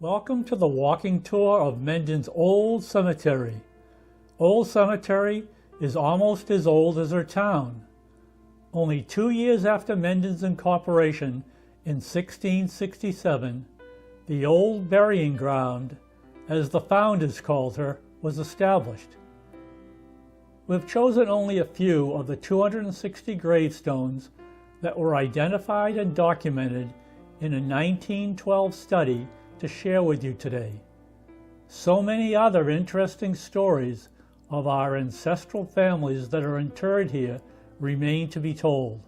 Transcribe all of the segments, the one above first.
Welcome to the walking tour of Mendon's Old Cemetery. Old Cemetery is almost as old as her town. Only 2 years after Mendon's incorporation in 1667, the old burying ground, as the founders called her, was established. We've chosen only a few of the 260 gravestones that were identified and documented in a 1912 study to share with you today. So many other interesting stories of our ancestral families that are interred here remain to be told.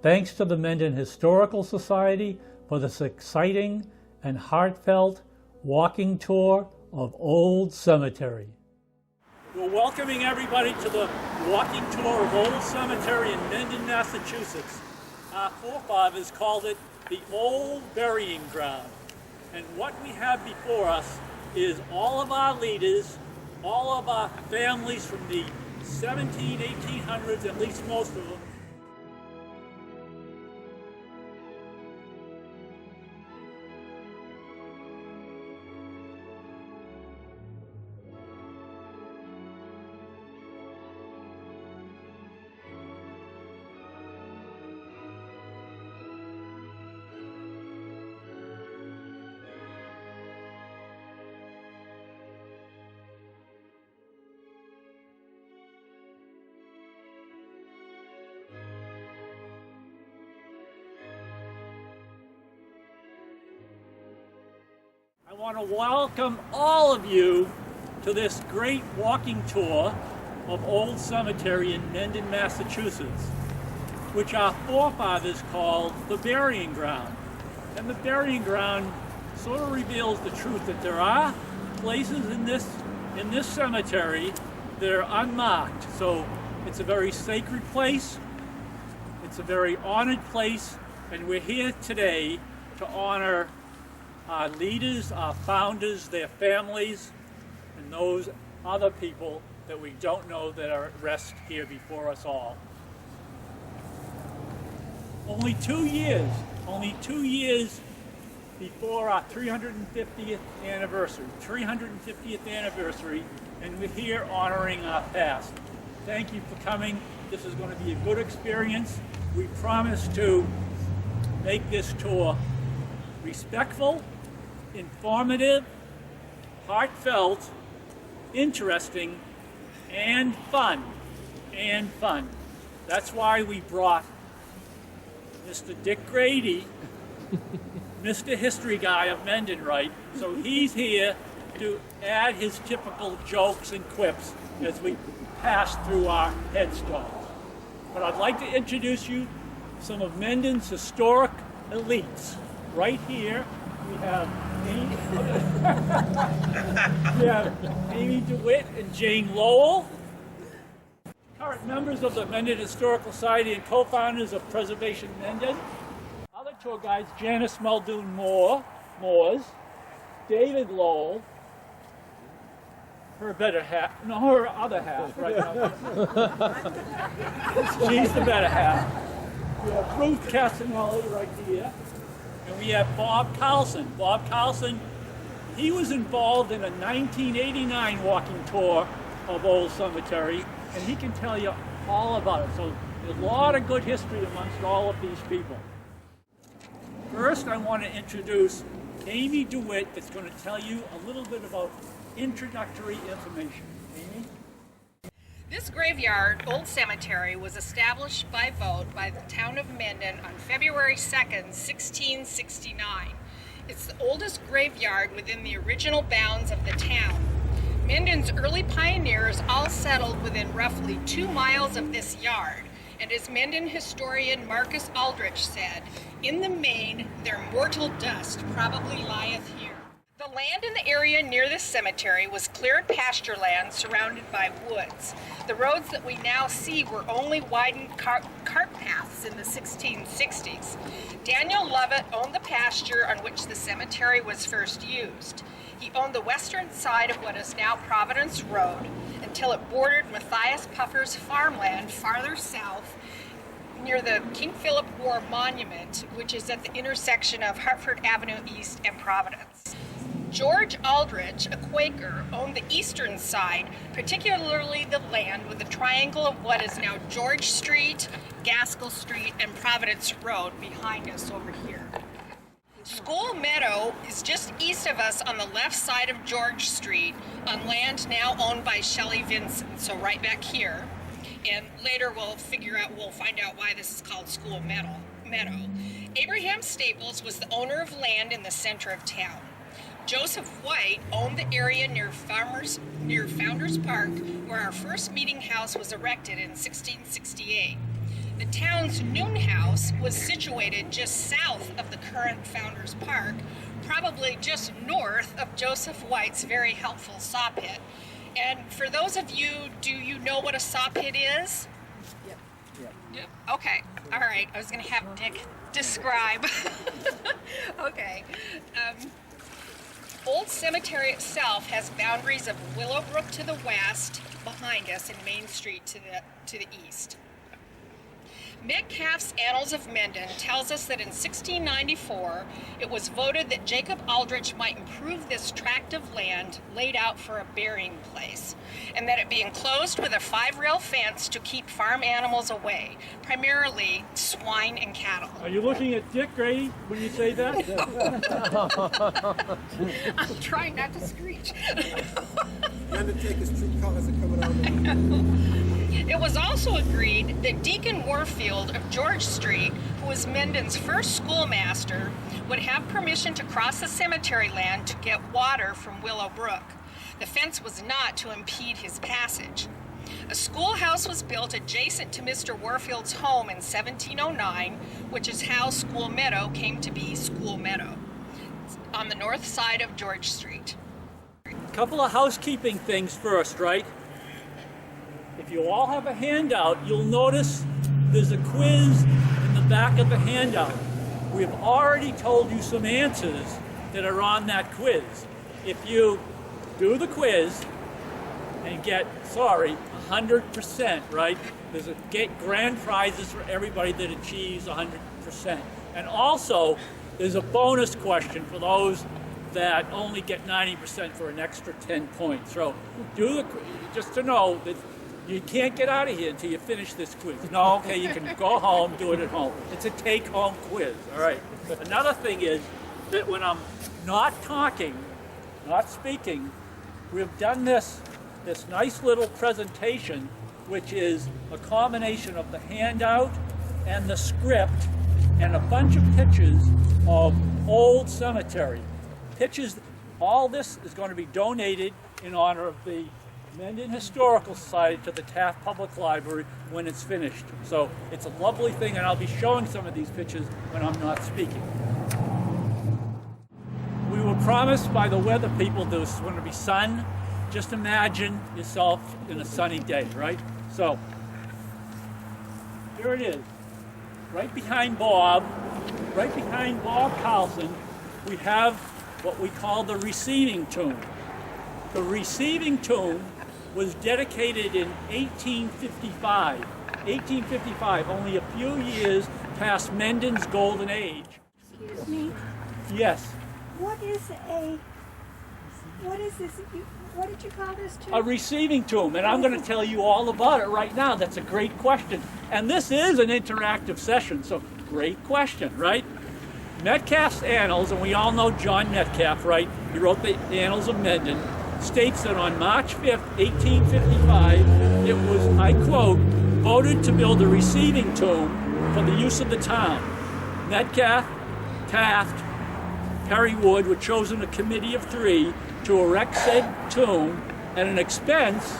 Thanks to the Mendon Historical Society for this exciting and heartfelt walking tour of Old Cemetery. We're welcoming everybody to the walking tour of Old Cemetery in Mendon, Massachusetts. Our forefathers called it the Old Burying Ground. And what we have before us is all of our leaders, all of our families from the 1800s, at least most of them. I want to welcome all of you to this great walking tour of Old Cemetery in Mendon, Massachusetts, which our forefathers called the burying ground. And the burying ground sort of reveals the truth that there are places in this cemetery that are unmarked. So it's a very sacred place, it's a very honored place, and we're here today to honor our leaders, our founders, their families, and those other people that we don't know that are at rest here before us all. Only 2 years before our 350th anniversary, and we're here honoring our past. Thank you for coming. This is going to be a good experience. We promise to make this tour respectful, informative, heartfelt, interesting, and fun. That's why we brought Mr. Dick Grady, Mr. History Guy of Mendon, right? So he's here to add his typical jokes and quips as we pass through our headstones. But I'd like to introduce you some of Mendon's historic elites. Right here, we have Amy DeWitt and Jane Lowell, current members of the Mendon Historical Society and co-founders of Preservation Mendon. Other tour guides, Janice Muldoon Moores, David Lowell, her other half, right now. She's the better half. We have Ruth Castanelli right here. And we have Bob Carlson. Bob Carlson, he was involved in a 1989 walking tour of Old Cemetery, and he can tell you all about it. So there's a lot of good history amongst all of these people. First, I want to introduce Amy DeWitt, that's going to tell you a little bit about introductory information. Amy? This graveyard, Old Cemetery, was established by vote by the town of Mendon on February 2nd, 1669. It's the oldest graveyard within the original bounds of the town. Mendon's early pioneers all settled within roughly 2 miles of this yard, and as Mendon historian Marcus Aldrich said, "In the main, their mortal dust probably lieth here." The land in the area near this cemetery was cleared pasture land surrounded by woods. The roads that we now see were only widened cart paths in the 1660s. Daniel Lovett owned the pasture on which the cemetery was first used. He owned the western side of what is now Providence Road until it bordered Matthias Puffer's farmland farther south near the King Philip War Monument, which is at the intersection of Hartford Avenue East and Providence. George Aldrich, a Quaker, owned the eastern side, particularly the land with the triangle of what is now George Street, Gaskell Street, and Providence Road behind us over here. School Meadow is just east of us on the left side of George Street on land now owned by Shelley Vincent, so right back here. And later we'll find out why this is called School Meadow. Abraham Staples was the owner of land in the center of town. Joseph White owned the area near Founders Park, where our first meeting house was erected in 1668. The town's noon house was situated just south of the current Founders Park, probably just north of Joseph White's very helpful saw pit. And for those of you, do you know what a saw pit is? Yep. Okay. All right. I was going to have Dick describe. Okay. Old Cemetery itself has boundaries of Willowbrook to the west behind us and Main Street to the east. Metcalf's Annals of Mendon tells us that in 1694 it was voted that Jacob Aldrich might improve this tract of land laid out for a burying place, and that it be enclosed with a 5-rail fence to keep farm animals away, primarily swine and cattle. Are you looking at Dick Grady when you say that? I'm trying not to screech. The Undertaker's true colors are coming out. It was also agreed that Deacon Warfield of George Street, who was Mendon's first schoolmaster, would have permission to cross the cemetery land to get water from Willow Brook. The fence was not to impede his passage. A schoolhouse was built adjacent to Mr. Warfield's home in 1709, which is how School Meadow came to be School Meadow, on the north side of George Street. A couple of housekeeping things first, right? If you all have a handout, you'll notice there's a quiz in the back of the handout. We've already told you some answers that are on that quiz. If you do the quiz and get, 100%, right? There's grand prizes for everybody that achieves 100%. And also, there's a bonus question for those that only get 90% for an extra 10 points. So just to know that you can't get out of here until you finish this quiz. No, okay, you can go home, do it at home. It's a take-home quiz, all right? Another thing is that when I'm not talking, not speaking, we've done this nice little presentation, which is a combination of the handout and the script and a bunch of pictures of Old Cemetery. All this is going to be donated in honor of the Mendon Historical Society to the Taft Public Library when it's finished. So it's a lovely thing, and I'll be showing some of these pictures when I'm not speaking. We were promised by the weather people there was going to be sun. Just imagine yourself in a sunny day, right? So here it is. Right behind Bob Carlson, we have what we call the receiving tomb. The receiving tomb was dedicated in 1855. 1855, only a few years past Mendon's golden age. Excuse me. Yes. What is this? What did you call this tomb? A receiving tomb, and I'm going to tell you all about it right now. That's a great question. And this is an interactive session, so great question, right? Metcalf's Annals, and we all know John Metcalf, right? He wrote the Annals of Mendon, states that on March 5th, 1855, it was, I quote, voted to build a receiving tomb for the use of the town. Metcalf, Taft, Perry Wood were chosen a committee of 3 to erect said tomb at an expense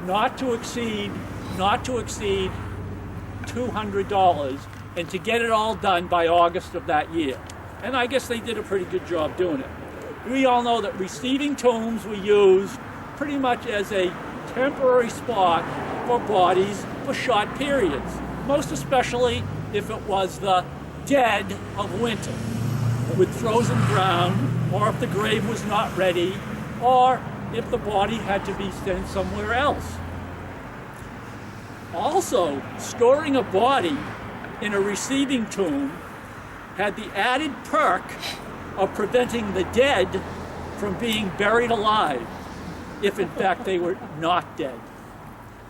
not to exceed $200, and to get it all done by August of that year. And I guess they did a pretty good job doing it. We all know that receiving tombs were used pretty much as a temporary spot for bodies for short periods, most especially if it was the dead of winter, with frozen ground, or if the grave was not ready, or if the body had to be sent somewhere else. Also, storing a body in a receiving tomb had the added perk of preventing the dead from being buried alive, if in fact they were not dead.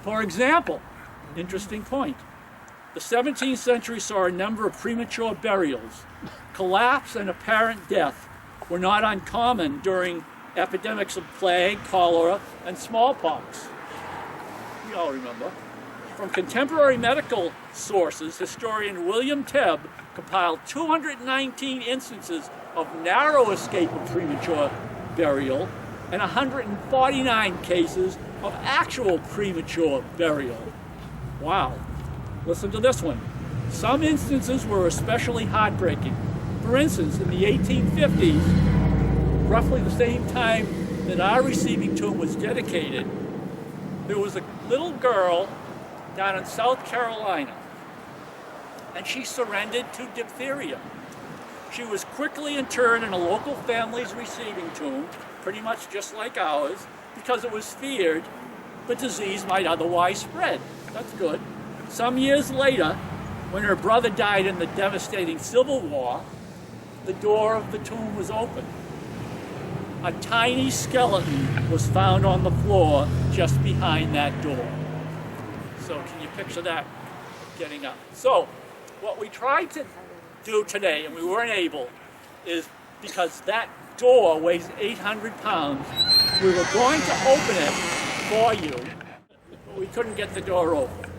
For example, interesting point, the 17th century saw a number of premature burials. Collapse and apparent death were not uncommon during epidemics of plague, cholera, and smallpox. We all remember. From contemporary medical sources, historian William Tebb compiled 219 instances of narrow escape of premature burial and 149 cases of actual premature burial. Wow. Listen to this one. Some instances were especially heartbreaking. For instance, in the 1850s, roughly the same time that our receiving tomb was dedicated, there was a little girl down in South Carolina, and she surrendered to diphtheria. She was quickly interred in a local family's receiving tomb, pretty much just like ours, because it was feared the disease might otherwise spread. That's good. Some years later, when her brother died in the devastating Civil War, the door of the tomb was open. A tiny skeleton was found on the floor just behind that door. So can you picture that getting up? So what we tried to do today, and we weren't able, is because that door weighs 800 pounds, we were going to open it for you, but we couldn't get the door open.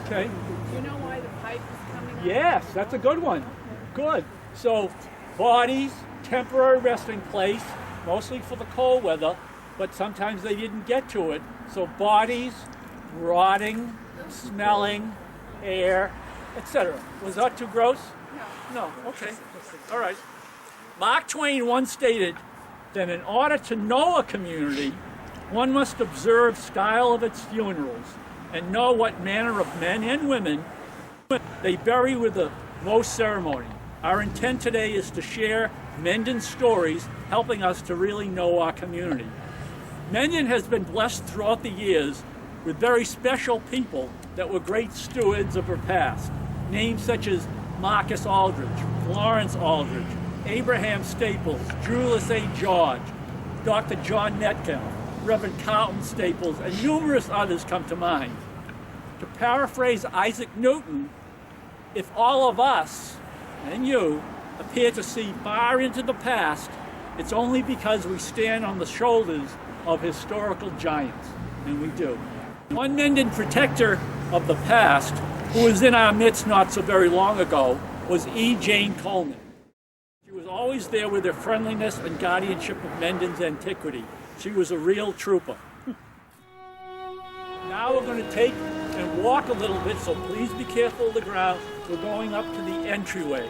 Okay. Do you know why the pipe is coming up? Yes, that's a good one. Good. So, bodies, temporary resting place, mostly for the cold weather, but sometimes they didn't get to it. So bodies, rotting, smelling, air, etc. Was that too gross? No. No. Okay. All right. Mark Twain once stated that in order to know a community, one must observe style of its funerals and know what manner of men and women they bury with the most ceremony. Our intent today is to share Mendon's stories, helping us to really know our community. Mendon has been blessed throughout the years with very special people that were great stewards of her past. Names such as Marcus Aldridge, Florence Aldridge, Abraham Staples, Julius A. George, Dr. John Metcalf, Reverend Carlton Staples, and numerous others come to mind. To paraphrase Isaac Newton, if all of us, and you, appear to see far into the past, it's only because we stand on the shoulders of historical giants, and we do. One Mendon protector of the past, who was in our midst not so very long ago, was E. Jane Coleman. She was always there with her friendliness and guardianship of Mendon's antiquity. She was a real trooper. Now we're going to take and walk a little bit, so please be careful of the ground. We're going up to the entryway.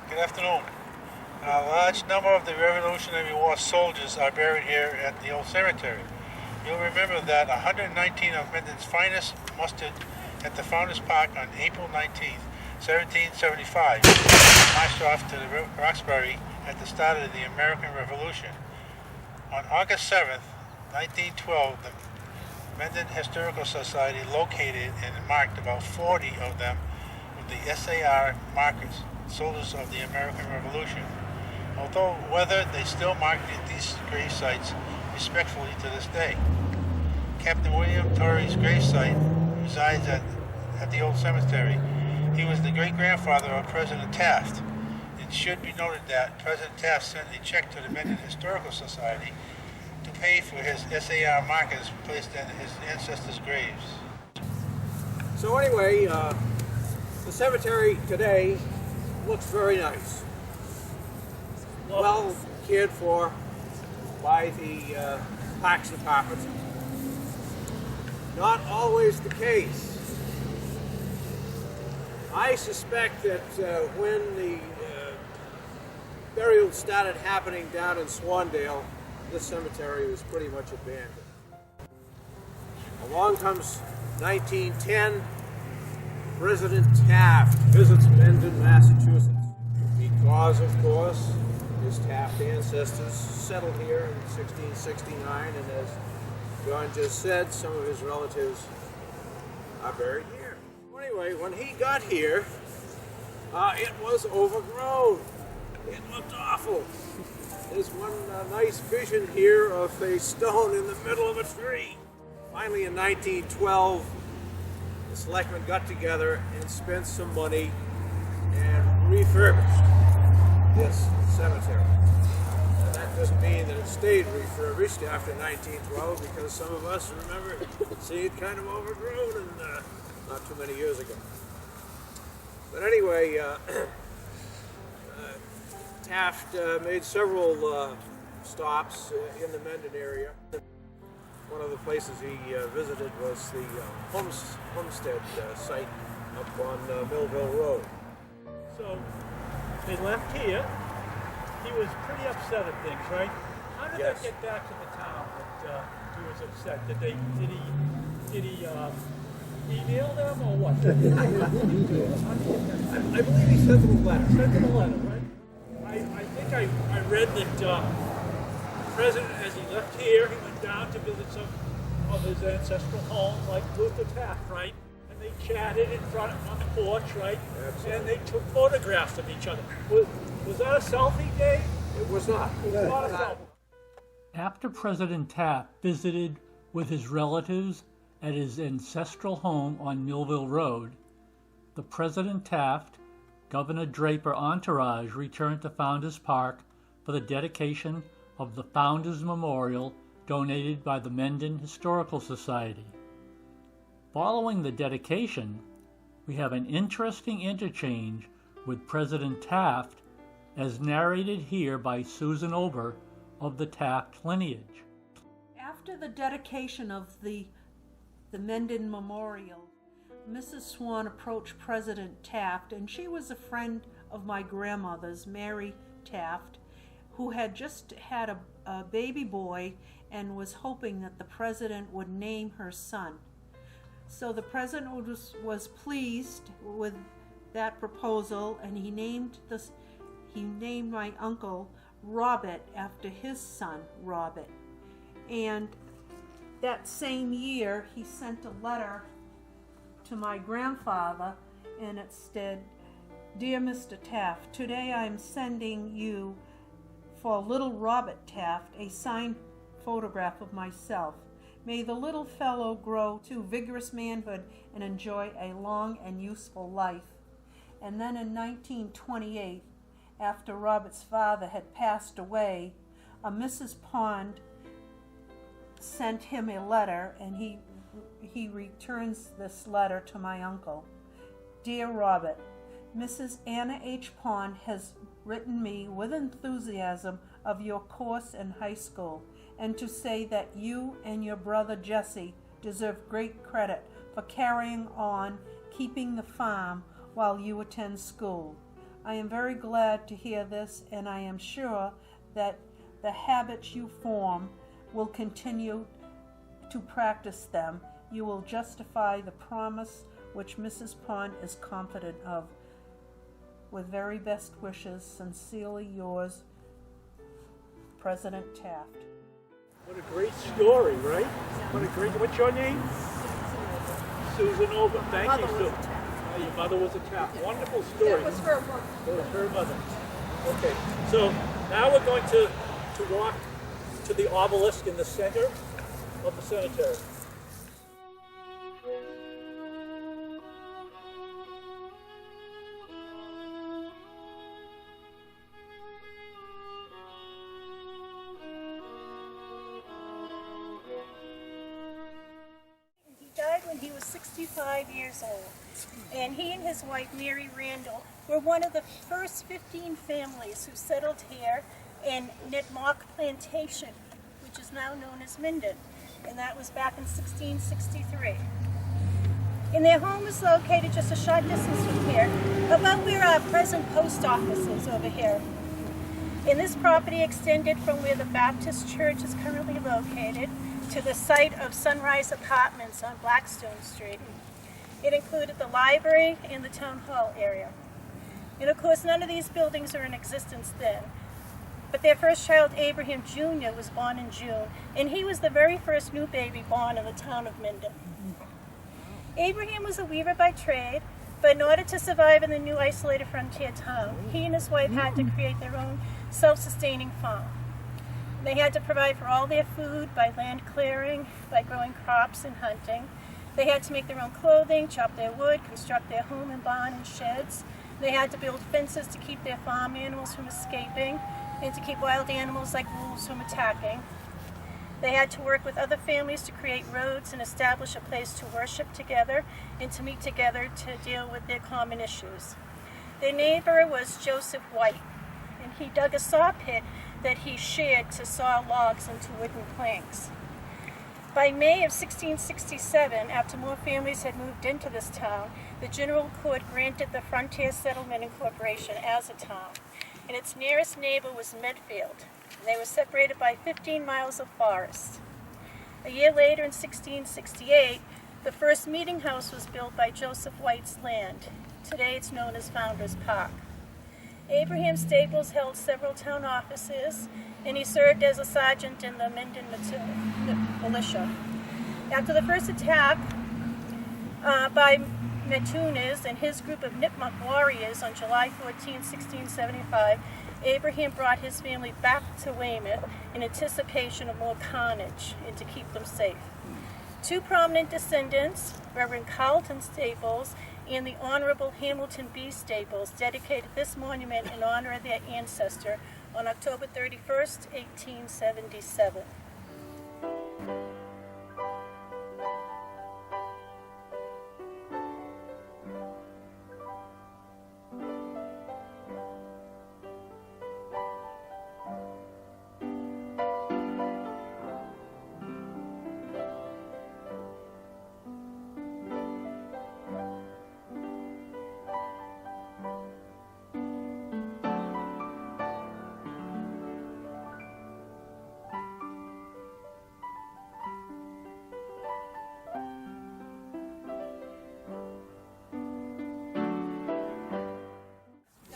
Good afternoon. A large number of the Revolutionary War soldiers are buried here at the old cemetery. You'll remember that 119 of Mendon's finest mustered at the Founders Park on April 19, 1775, marched off to the Roxbury at the start of the American Revolution. On August 7, 1912, the Mendon Historical Society located and marked about 40 of them with the SAR markers, soldiers of the American Revolution. Although weathered, they still mark these grave sites respectfully to this day. Captain William Torrey's gravesite resides at the old cemetery. He was the great-grandfather of President Taft. It should be noted that President Taft sent a check to the Mendon Historical Society to pay for his SAR markers placed in his ancestors' graves. So anyway, the cemetery today looks very nice. well cared for by the Parks Department. Not always the case. I suspect that when the burial started happening down in Swandale, this cemetery was pretty much abandoned. Along comes 1910. President Taft visits Mendon, Massachusetts, because, of course, his Taft ancestors settled here in 1669, and as John just said, some of his relatives are buried here. Anyway, when he got here, it was overgrown. It looked awful. There's one nice vision here of a stone in the middle of a tree. Finally, in 1912, the selectmen got together and spent some money and refurbished this cemetery. And that doesn't mean that it stayed refurbished after 1912, because some of us remember seeing it kind of overgrown and not too many years ago. But anyway, Taft made several stops in the Mendon area. One of the places he visited was the homestead site up on Millville Road. So they left here. He was pretty upset at things, right? How did Yes. that get back to the town that he was upset? Did he email them or what? I believe he sent them a letter. Sent them a letter, right? I think I read that the president, as he left here, he went down to visit some of his ancestral homes, like Luther Taft, right? And they chatted in front on the porch, right? Absolutely. And they took photographs of each other. Was that a selfie day? It was not. It was not a selfie. After President Taft visited with his relatives at his ancestral home on Millville Road, the President Taft, Governor Draper entourage returned to Founders Park for the dedication of the Founders Memorial donated by the Mendon Historical Society. Following the dedication, we have an interesting interchange with President Taft as narrated here by Susan Ober of the Taft lineage. After the dedication of the Mendon Memorial, Mrs. Swan approached President Taft, and she was a friend of my grandmother's, Mary Taft, who had just had a baby boy and was hoping that the president would name her son. So the president was pleased with that proposal, and he named my uncle Robert after his son Robert. And that same year, he sent a letter to my grandfather, and it said, "Dear Mr. Taft, today I am sending you for little Robert Taft a signed photograph of myself. May the little fellow grow to vigorous manhood and enjoy a long and useful life." And then in 1928, after Robert's father had passed away, a Mrs. Pond sent him a letter, and he returns this letter to my uncle. "Dear Robert, Mrs. Anna H. Pond has written me with enthusiasm of your course in high school, and to say that you and your brother Jesse deserve great credit for carrying on keeping the farm while you attend school. I am very glad to hear this, and I am sure that the habits you form will continue to practice them. You will justify the promise which Mrs. Pond is confident of. With very best wishes, sincerely yours, President Taft." What a great story, right? What's your name? Susan Ober. Thank you, Susan. Your mother was a Taft. Wonderful story. It was her mother. It was her mother. Okay, so now we're going to walk to the obelisk in the center of the cemetery. He died when when he was 65 years old. And he and his wife, Mary Randall, were one of the first 15 families who settled here in Nitmock Plantation, which is now known as Mendon. And that was back in 1663. And their home was located just a short distance from here, about where our present post office is over here. And this property extended from where the Baptist Church is currently located to the site of Sunrise Apartments on Blackstone Street. It included the library and the town hall area. And of course, none of these buildings are in existence then. But their first child, Abraham Jr., was born in June, and he was the very first new baby born in the town of Mendon. Abraham was a weaver by trade, but in order to survive in the new isolated frontier town, he and his wife had to create their own self-sustaining farm. They had to provide for all their food by land clearing, by growing crops and hunting. They had to make their own clothing, chop their wood, construct their home and barn and sheds. They had to build fences to keep their farm animals from escaping and to keep wild animals like wolves from attacking. They had to work with other families to create roads and establish a place to worship together and to meet together to deal with their common issues. Their neighbor was Joseph White, and he dug a saw pit that he shared to saw logs into wooden planks. By May of 1667, after more families had moved into this town, the General Court granted the Frontier Settlement Incorporation as a town, and its nearest neighbor was Medfield. And they were separated by 15 miles of forest. A year later, in 1668, the first meeting house was built by Joseph White's land. Today it's known as Founders Park. Abraham Staples held several town offices, and he served as a sergeant in the Mendon militia. After the first attack by Metunas and his group of Nipmuc warriors on July 14, 1675, Abraham brought his family back to Weymouth in anticipation of more carnage and to keep them safe. Two prominent descendants, Reverend Carlton Staples and the Honorable Hamilton B. Staples, dedicated this monument in honor of their ancestor on October 31st, 1877.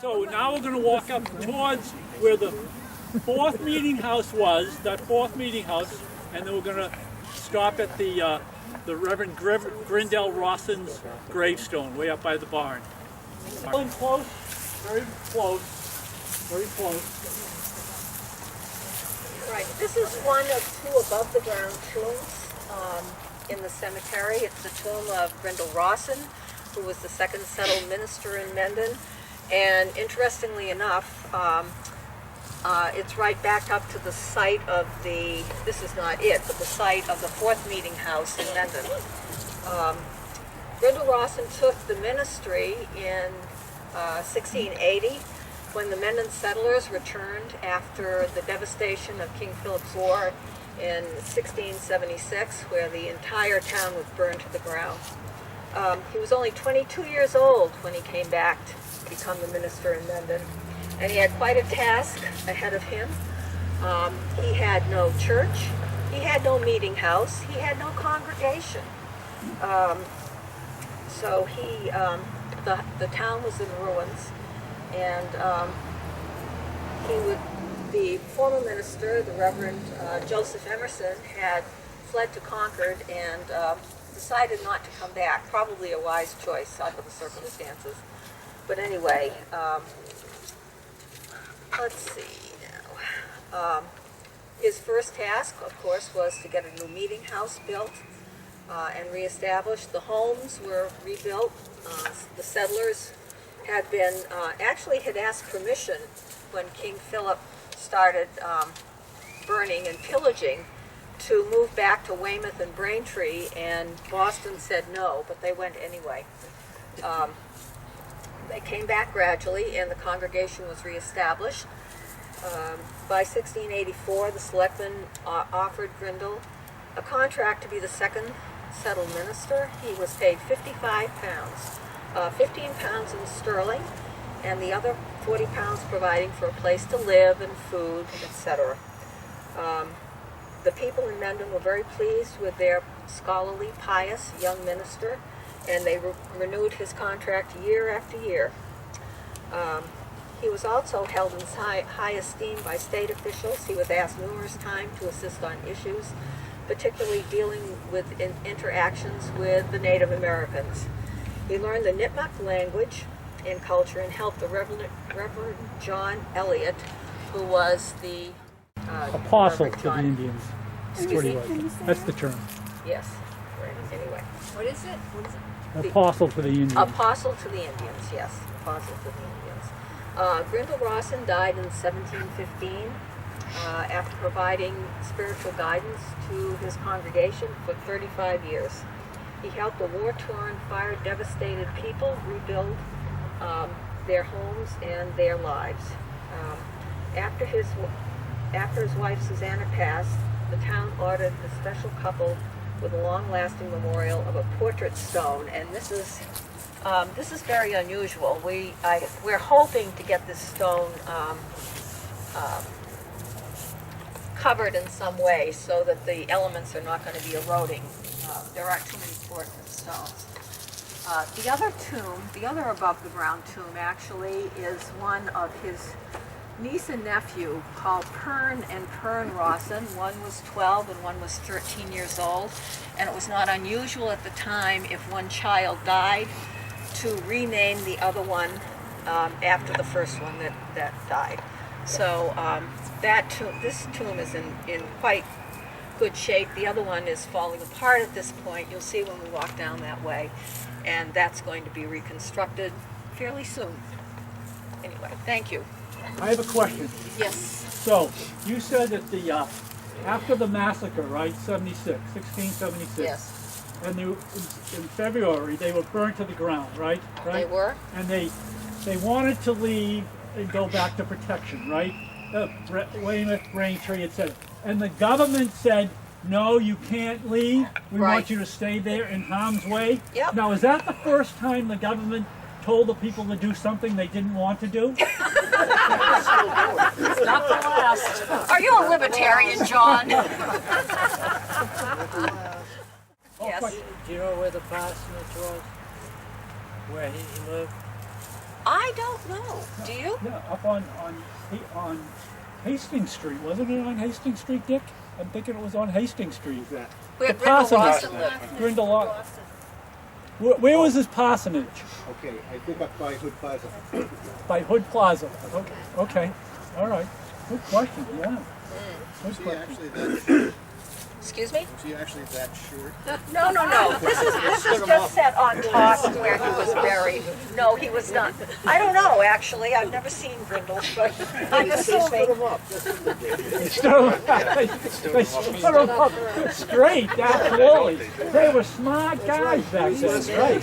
So now we're going to walk up towards where the fourth meeting house was, that fourth meeting house, and then we're going to stop at the Reverend Grindell Rawson's gravestone, way up by the barn. Close, very close, very close. Right, this is one of two above-the-ground tombs in the cemetery. It's the tomb of Grindell Rawson, who was the second settled minister in Mendon. And interestingly enough, it's right back up to the site of the, this is not it, but the site of the fourth meeting house in Mendon. Grindell Rawson took the ministry in 1680 when the Mendon settlers returned after the devastation of King Philip's War in 1676, where the entire town was burned to the ground. He was only 22 years old when he came back to become the minister in Mendon, and he had quite a task ahead of him. He had no church, he had no meeting house, he had no congregation. So he, the town was in ruins, and the former minister, the Reverend Joseph Emerson, had fled to Concord and decided not to come back. Probably a wise choice under the circumstances. But anyway, let's see now. His first task, of course, was to get a new meeting house built and reestablished. The homes were rebuilt. The settlers had been, actually had asked permission when King Philip started burning and pillaging to move back to Weymouth and Braintree, and Boston said no, but they went anyway. They came back gradually, and the congregation was reestablished. By 1684, the selectmen offered Grindal a contract to be the second settled minister. He was paid £55, 15 pounds in sterling, and the other 40 pounds providing for a place to live and food, etc. The people in Mendon were very pleased with their scholarly, pious young minister, and they renewed his contract year after year. He was also held in high esteem by state officials. He was asked numerous times to assist on issues, particularly dealing with interactions with the Native Americans. He learned the Nipmuc language and culture and helped the Reverend John Eliot, who was the Apostle to the Indians. Excuse What do me? you like? That's the term. Yes. Anyway. What is it? What is it? Apostle to the Indians. Apostle to the Indians, yes. Apostle to the Indians. Grindal Rawson died in 1715 after providing spiritual guidance to his congregation for 35 years. He helped the war-torn, fire-devastated people rebuild their homes and their lives. After his wife Susanna passed, the town ordered a special couple with a long-lasting memorial of a portrait stone, and this is very unusual. We're hoping to get this stone covered in some way so that the elements are not going to be eroding. There are too many portrait stones. The other tomb, the other above-the-ground tomb, actually is one of his niece and nephew called Pern and Pern Rawson. One was 12 and one was 13 years old, and it was not unusual at the time if one child died to rename the other one after the first one that died. So this tomb is in quite good shape. The other one is falling apart at this point. You'll see when we walk down that way, and that's going to be reconstructed fairly soon. Anyway, thank you. I have a question. Yes. So, you said that the after the massacre, right, 1676, Yes. and in February they were burned to the ground, right? They were. And they wanted to leave and go back to protection, right? Weymouth, Braintree, etc. And the government said, no, you can't leave. We Right. want you to stay there in harm's way. Yep. Now, is that the first time the government told the people to do something they didn't want to do? It's not the last. Are you a libertarian, John? Yes. Do you know where the parsonage was? Where he lived? I don't know. Do you? Yeah, up on Hastings Street. Wasn't it on Hastings Street, Dick? I'm thinking it was on Hastings Street. Where The Grindal parsonage. Rawson lived. Grindal. Where was his parsonage? Okay, I think up by Hood Plaza. By Hood Plaza. Okay. All right. Good question. Yeah. Good Was he question. actually that? Excuse me? Was he actually that short? No. This is just set on top of where he was buried. No, he was not. I don't know, actually. I've never seen Grindal, but I'm assuming. They stood them up straight. Absolutely. They were smart guys back then. Right.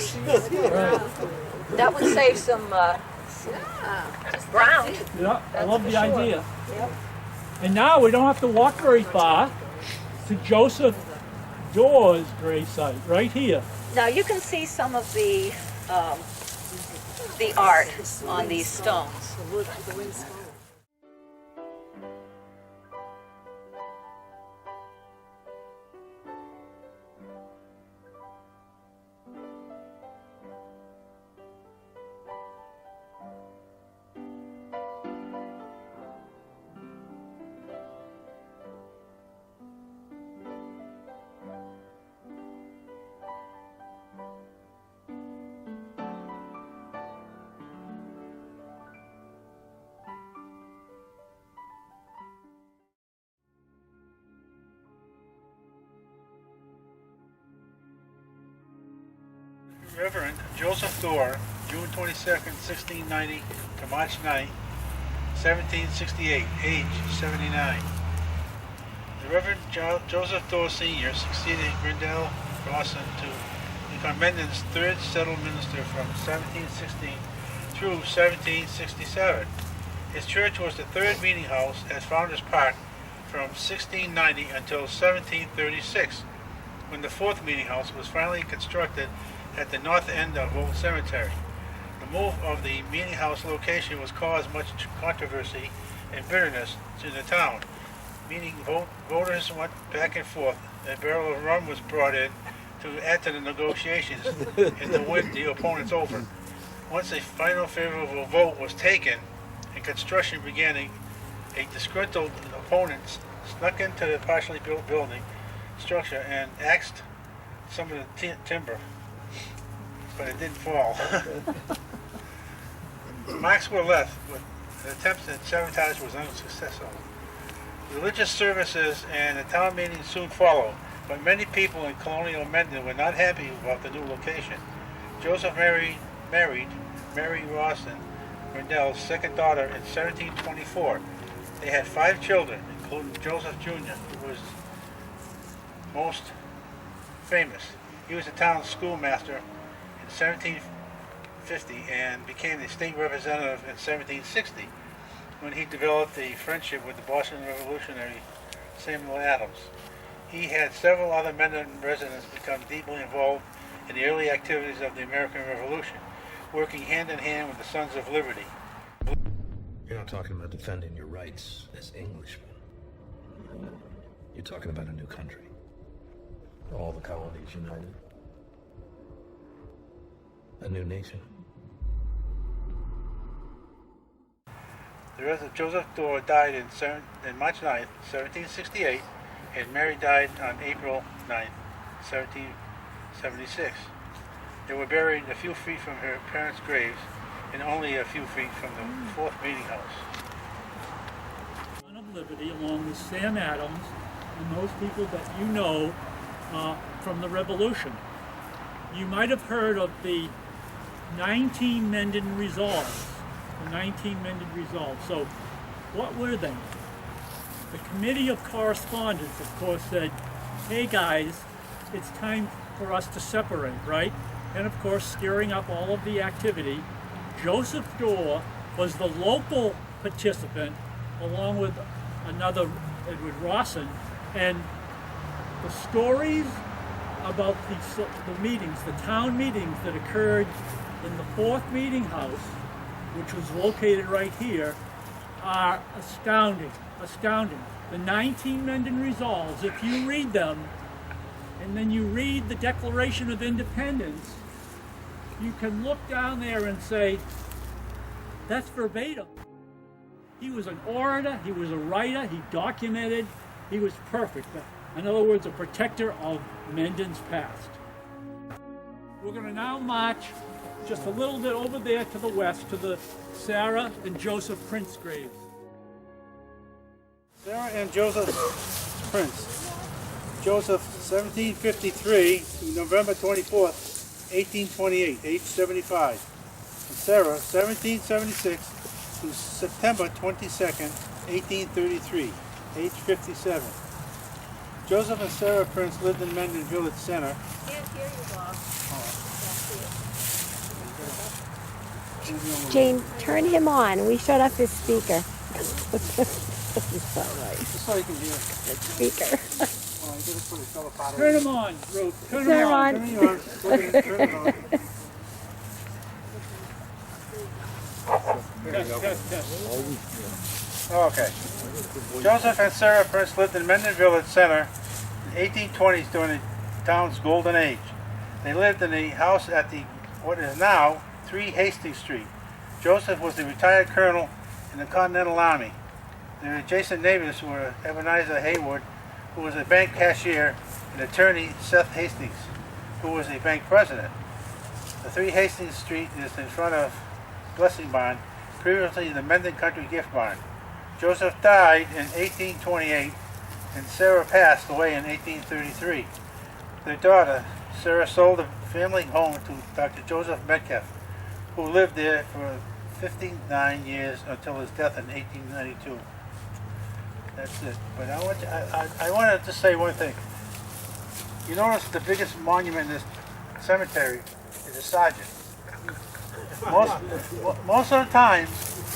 That would save some ground. Yeah. I love the for sure. idea. Yep. And now we don't have to walk very far to Joseph Doerr's grave site, right here. Now you can see some of the art on these stones. Reverend Joseph Thor, June 22nd, 1690 to March 9, 1768, age 79. The The Reverend Joseph Dorr Sr. succeeded Grindel Rawson to become Mendon's third settled minister from 1716 through 1767. His church was the third meeting house at Founders Park from 1690 until 1736, when the fourth meeting house was finally constructed at the north end of Old Cemetery. The move of the meeting house location was caused much controversy and bitterness to the town. Meaning voters went back and forth. A barrel of rum was brought in to add to the negotiations and to win the opponents over. Once a final favorable vote was taken and construction began, a disgruntled opponent snuck into the partially built building structure and axed some of the timber, but it didn't fall. Marks were left, but the attempts at sabotage was unsuccessful. Religious services and a town meeting soon followed, but many people in colonial Mendon were not happy about the new location. Joseph married Mary Rawson, Grindel's second daughter, in 1724. They had 5 children, including Joseph Jr., who was most famous. He was the town's schoolmaster in 1750 and became the state representative in 1760, when he developed a friendship with the Boston revolutionary Samuel Adams. He had several other Mendon residents become deeply involved in the early activities of the American Revolution, working hand in hand with the Sons of Liberty. You're not talking about defending your rights as Englishmen. You're talking about a new country. All the colonies united. A new nation. The rest of Joseph Dorr died in March 9th, 1768, and Mary died on April 9th, 1776. They were buried a few feet from her parents' graves and only a few feet from the fourth meeting house. Son of Liberty, along with Sam Adams and those people that you know from the Revolution. You might have heard of the 19 Mendon Resolves. The 19 Mendon Resolves. So, what were they? The Committee of Correspondence, of course, said, hey guys, it's time for us to separate, right? And of course, stirring up all of the activity. Joseph Dorr was the local participant, along with another, Edward Rawson, and the stories about the meetings, the town meetings that occurred in the fourth meeting house, which was located right here, are astounding. The 19 Mendon Resolves, if you read them, and then you read the Declaration of Independence, you can look down there and say, that's verbatim. He was an orator, he was a writer, he documented, he was perfect. In other words, a protector of Mendon's past. We're going to now march just a little bit over there to the west, to the Sarah and Joseph Prince graves. Sarah and Joseph Prince. Joseph, 1753 to November 24th, 1828, age 75. And Sarah, 1776 to September 22nd, 1833, age 57. Joseph and Sarah Prince lived in Mendon Village Center. Can't hear you, Bob. Jane, turn him on. We shut off his speaker. It's all right. Just so you can hear. Speaker. Oh, I gotta put a telephone. Turn him on, Ruth. Turn Turn him him on. on. Turn it on. Okay. Joseph and Sarah Prince lived in Mendon Village Center in the 1820s during the town's golden age. They lived in the house at what is now 3 Hastings Street. Joseph was a retired colonel in the Continental Army. Their adjacent neighbors were Ebenezer Haywood, who was a bank cashier, and attorney Seth Hastings, who was a bank president. The 3 Hastings Street is in front of Blessing Barn, previously the Mendon Country Gift Barn. Joseph died in 1828, and Sarah passed away in 1833. Their daughter, Sarah, sold the family home to Dr. Joseph Metcalf, who lived there for 59 years until his death in 1892. That's it. But I want to just say one thing. You notice the biggest monument in this cemetery is a sergeant. Most of the time,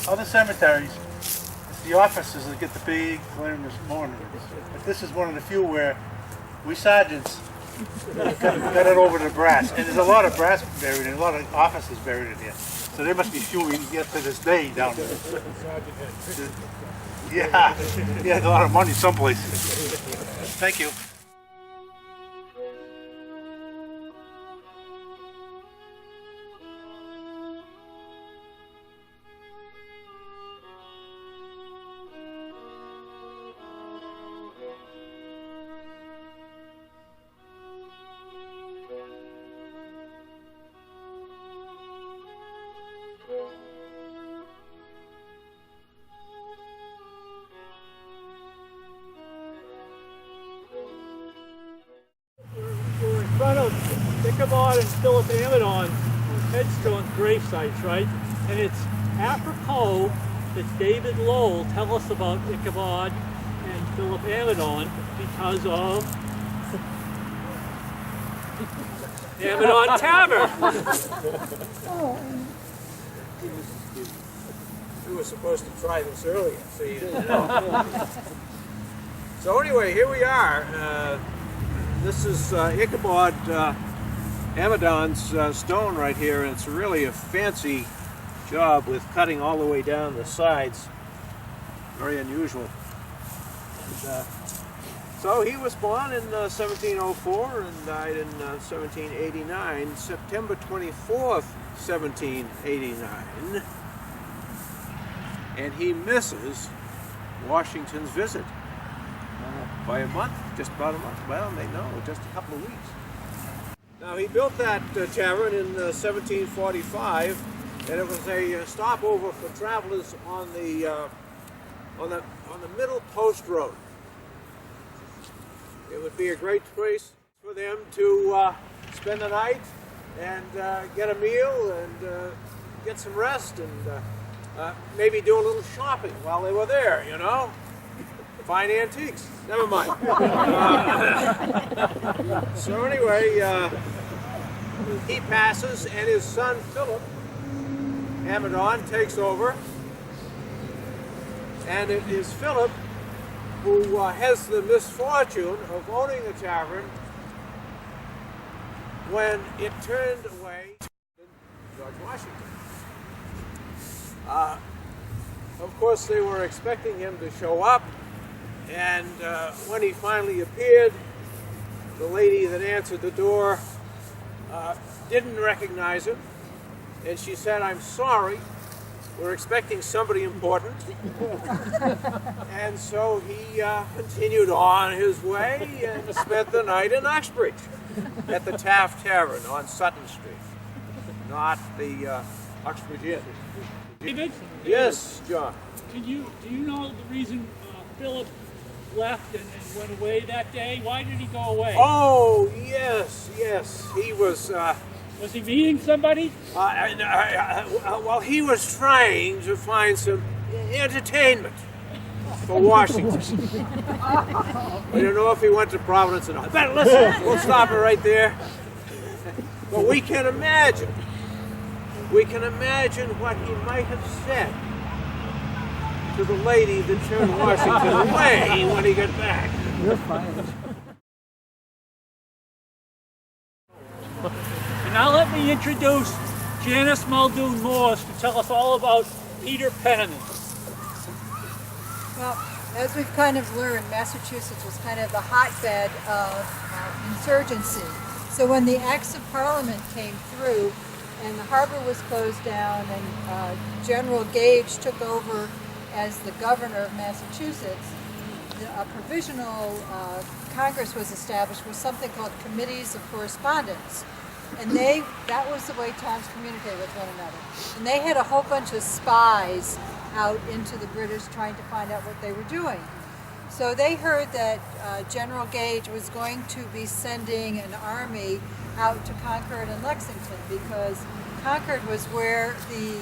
other cemeteries, it's the officers that get the big glamorous monuments. But this is one of the few where we sergeants got it over to brass. And there's a lot of brass buried in, a lot of officers buried in here. So there must be fuming yet to this day down there. Yeah, he has a lot of money someplace. Thank you. We're in front of Ichabod and Philip Amidon headstone grave sites, right? And it's apropos that David Lowell tell us about Ichabod and Philip Amidon because of Amidon Tavern. We were supposed to try this earlier, so you didn't know. So anyway, here we are. This is Ichabod Amidon's stone right here, and it's really a fancy job with cutting all the way down the sides. Very unusual. And, so he was born in 1704 and died in 1789, September 24th, 1789. And he misses Washington's visit by a month, just about a month. Well, no, just a couple of weeks. Now he built that tavern in 1745, and it was a stopover for travelers on the Middle Post Road. It would be a great place for them to spend the night and get a meal and get some rest and maybe do a little shopping while they were there, you know. Fine antiques. Never mind. So anyway, he passes, and his son Philip Amidon takes over, and it is Philip who has the misfortune of owning a tavern when it turned away George Washington. Of course, they were expecting him to show up, and when he finally appeared, the lady that answered the door didn't recognize him, and she said, "I'm sorry, we're expecting somebody important." And so he continued on his way and spent the night in Uxbridge at the Taft Tavern on Sutton Street, not the Uxbridge Inn. David? Yes, John. Do you know the reason Philip left and went away that day? Why did he go away? Oh, yes. He was... was he meeting somebody? Well, he was trying to find some entertainment for Washington. I don't know if he went to Providence or not. But listen, we'll stop it right there. But we can imagine what he might have said to the lady that turned Washington away when he got back. You're fine. And now let me introduce Janice Muldoon Morse to tell us all about Peter Penniman. Well, as we've kind of learned, Massachusetts was kind of the hotbed of insurgency. So when the Acts of Parliament came through and the harbor was closed down and General Gage took over as the governor of Massachusetts, a provisional Congress was established with something called committees of correspondence. And that was the way towns communicated with one another. And they had a whole bunch of spies out into the British trying to find out what they were doing. So they heard that General Gage was going to be sending an army out to Concord and Lexington, because Concord was where the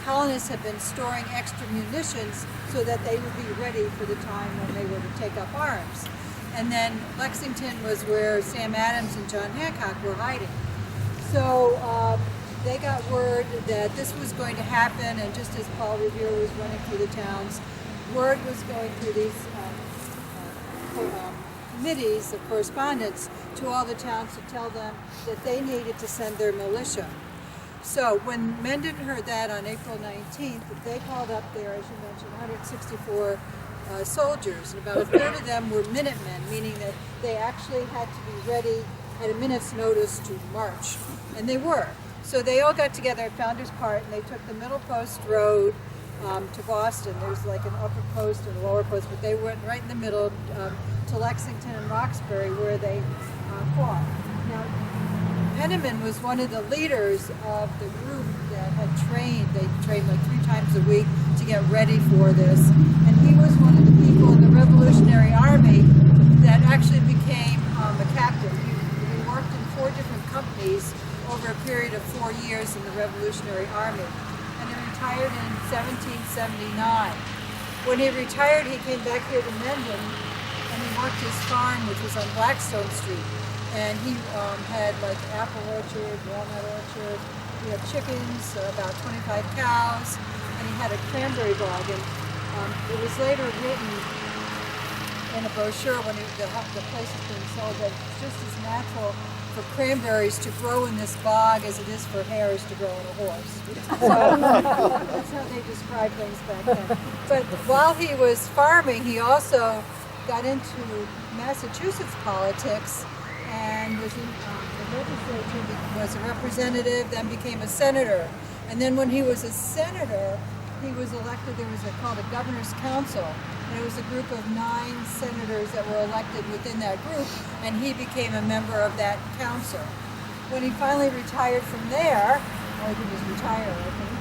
colonists had been storing extra munitions so that they would be ready for the time when they were to take up arms. And then Lexington was where Sam Adams and John Hancock were hiding. So they got word that this was going to happen, and just as Paul Revere was running through the towns, word was going through these committees of correspondence to all the towns to tell them that they needed to send their militia. So when Mendon heard that on April 19th, they called up there, as you mentioned, 164 soldiers, and about a third of them were Minutemen, meaning that they actually had to be ready at a minute's notice to march, and they were. So they all got together at Founders Park, and they took the Middle Post Road to Boston. There's like an upper post and a lower post, but they went right in the middle to Lexington and Roxbury, where they fought. Now, Penniman was one of the leaders of the group that had trained. They trained like 3 times a week to get ready for this. And he was one of the people in the Revolutionary Army that actually became a captain. He worked in 4 different companies over a period of 4 years in the Revolutionary Army. And he retired in 1779. When he retired, he came back here to Mendon, and he worked his farm, which was on Blackstone Street. And he had like apple orchard, walnut orchard. He had chickens, about 25 cows, and he had a cranberry bog. And it was later written in a brochure when the place was being sold that it's just as natural for cranberries to grow in this bog as it is for hares to grow in a horse. So that's how they described things back then. But while he was farming, he also got into Massachusetts politics and was in the legislature, was a representative, then became a senator. And then when he was a senator, he was elected, there was called a governor's council, and it was a group of 9 senators that were elected within that group, and he became a member of that council. When he finally retired from there, or he was retired, I think,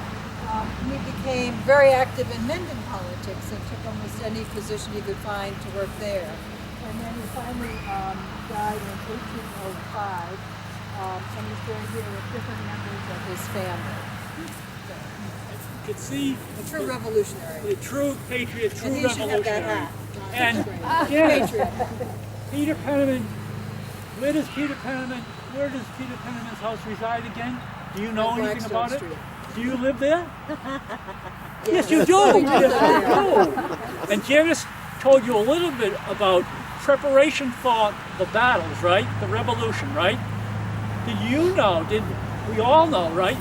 he became very active in Mendon politics and took almost any position he could find to work there. And then he finally died in 1805, and he's buried here with different members of his family. You could see a true revolutionary, a true patriot, true and he should revolutionary. have that hat. And Patriot. Peter Penniman, where does Peter Penniman's house reside again? Do you know anything about it? Do you live there? Yes, you do. Yes, you do. And Janice told you a little bit about preparation for the battles, right? The revolution, right? Did you know, we all know, right?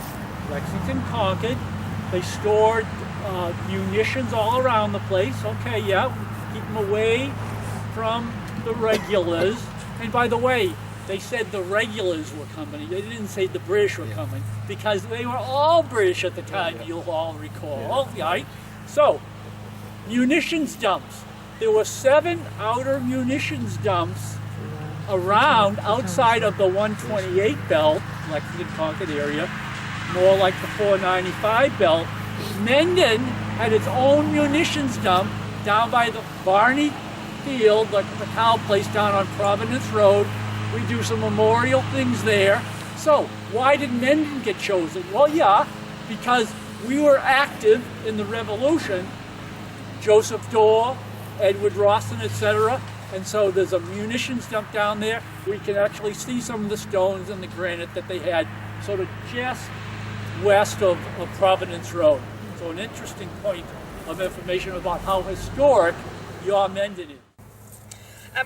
Lexington conquered. They stored munitions all around the place. Okay, yeah, keep them away from the regulars. And by the way, they said the regulars were coming. They didn't say the British were coming, because they were all British at the time, you'll all recall, right? So, munitions dumps. There were 7 outer munitions dumps around, outside of the 128 belt, Lexington Concord area, more like the 495 belt. Mendon had its own munitions dump down by the Barney Field, like the cow place down on Providence Road. We do some memorial things there. So, why did Mendon get chosen? Well, yeah, because we were active in the Revolution. Joseph Dorr, Edward Rawson, etc. And so there's a munitions dump down there. We can actually see some of the stones and the granite that they had sort of just west of Providence Road. So an interesting point of information about how historic your Mendon is.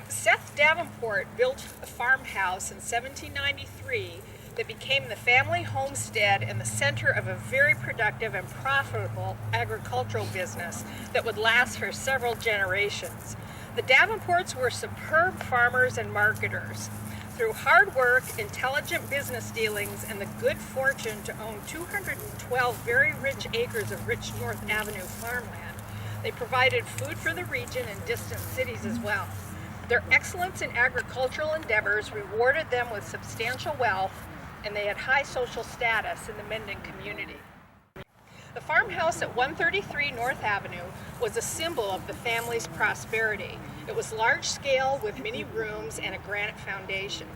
Seth Davenport built a farmhouse in 1793 that became the family homestead and the center of a very productive and profitable agricultural business that would last for several generations. The Davenports were superb farmers and marketers. Through hard work, intelligent business dealings, and the good fortune to own 212 very rich acres of rich North Avenue farmland, they provided food for the region and distant cities as well. Their excellence in agricultural endeavors rewarded them with substantial wealth, and they had high social status in the Mendon community. The farmhouse at 133 North Avenue was a symbol of the family's prosperity. It was large scale with many rooms and a granite foundation.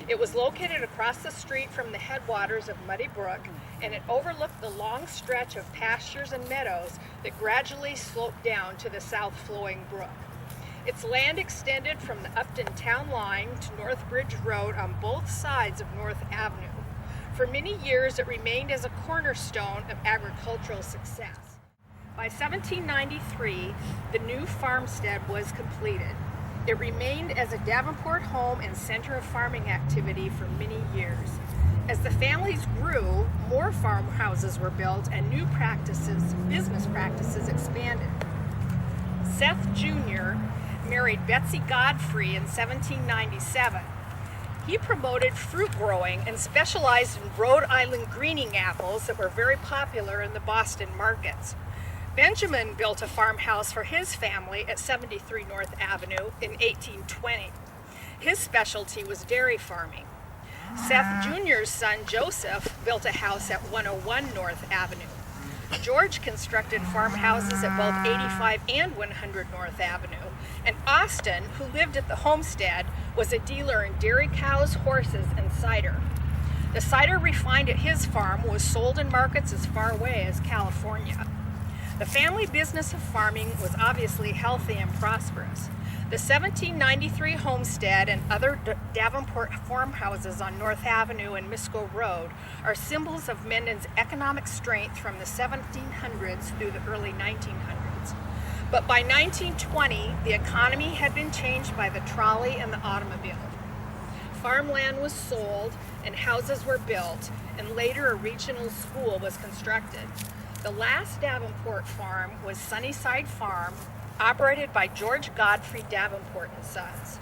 It was located across the street from the headwaters of Muddy Brook and it overlooked the long stretch of pastures and meadows that gradually sloped down to the south-flowing brook. Its land extended from the Upton town line to North Bridge Road on both sides of North Avenue. For many years, it remained as a cornerstone of agricultural success. By 1793, the new farmstead was completed. It remained as a Davenport home and center of farming activity for many years. As the families grew, more farmhouses were built and new business practices expanded. Seth Jr. married Betsy Godfrey in 1797. He promoted fruit growing and specialized in Rhode Island greening apples that were very popular in the Boston markets. Benjamin built a farmhouse for his family at 73 North Avenue in 1820. His specialty was dairy farming. Seth Jr.'s son Joseph built a house at 101 North Avenue. George constructed farmhouses at both 85 and 100 North Avenue. And Austin, who lived at the homestead, was a dealer in dairy cows, horses, and cider. The cider refined at his farm was sold in markets as far away as California. The family business of farming was obviously healthy and prosperous. The 1793 homestead and other Davenport farmhouses on North Avenue and Misco Road are symbols of Mendon's economic strength from the 1700s through the early 1900s. But by 1920, the economy had been changed by the trolley and the automobile. Farmland was sold and houses were built, and later a regional school was constructed. The last Davenport farm was Sunnyside Farm, operated by George Godfrey Davenport and Sons.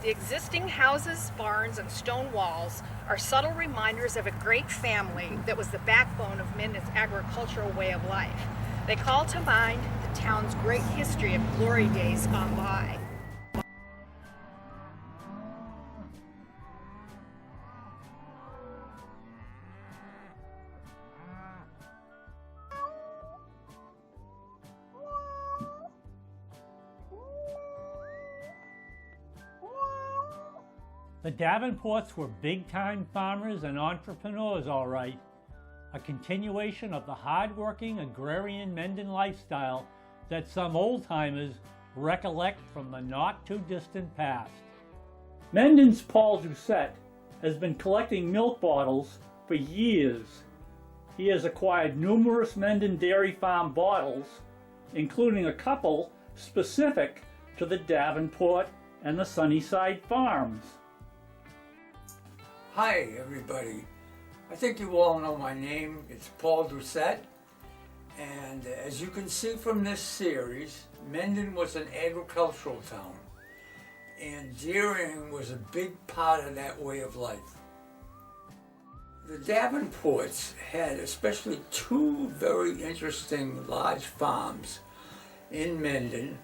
The existing houses, barns, and stone walls are subtle reminders of a great family that was the backbone of Mendon's agricultural way of life. They call to mind the town's great history of glory days gone by. The Davenports were big-time farmers and entrepreneurs, all right. A continuation of the hard-working agrarian Mendon lifestyle that some old-timers recollect from the not-too-distant past. Mendon's Paul Doucette has been collecting milk bottles for years. He has acquired numerous Mendon Dairy Farm bottles, including a couple specific to the Davenport and the Sunnyside farms. Hi everybody, I think you all know my name. It's Paul Doucette, and as you can see from this series, Mendon was an agricultural town, and dairying was a big part of that way of life. The Davenports had especially two very interesting large farms in Mendon.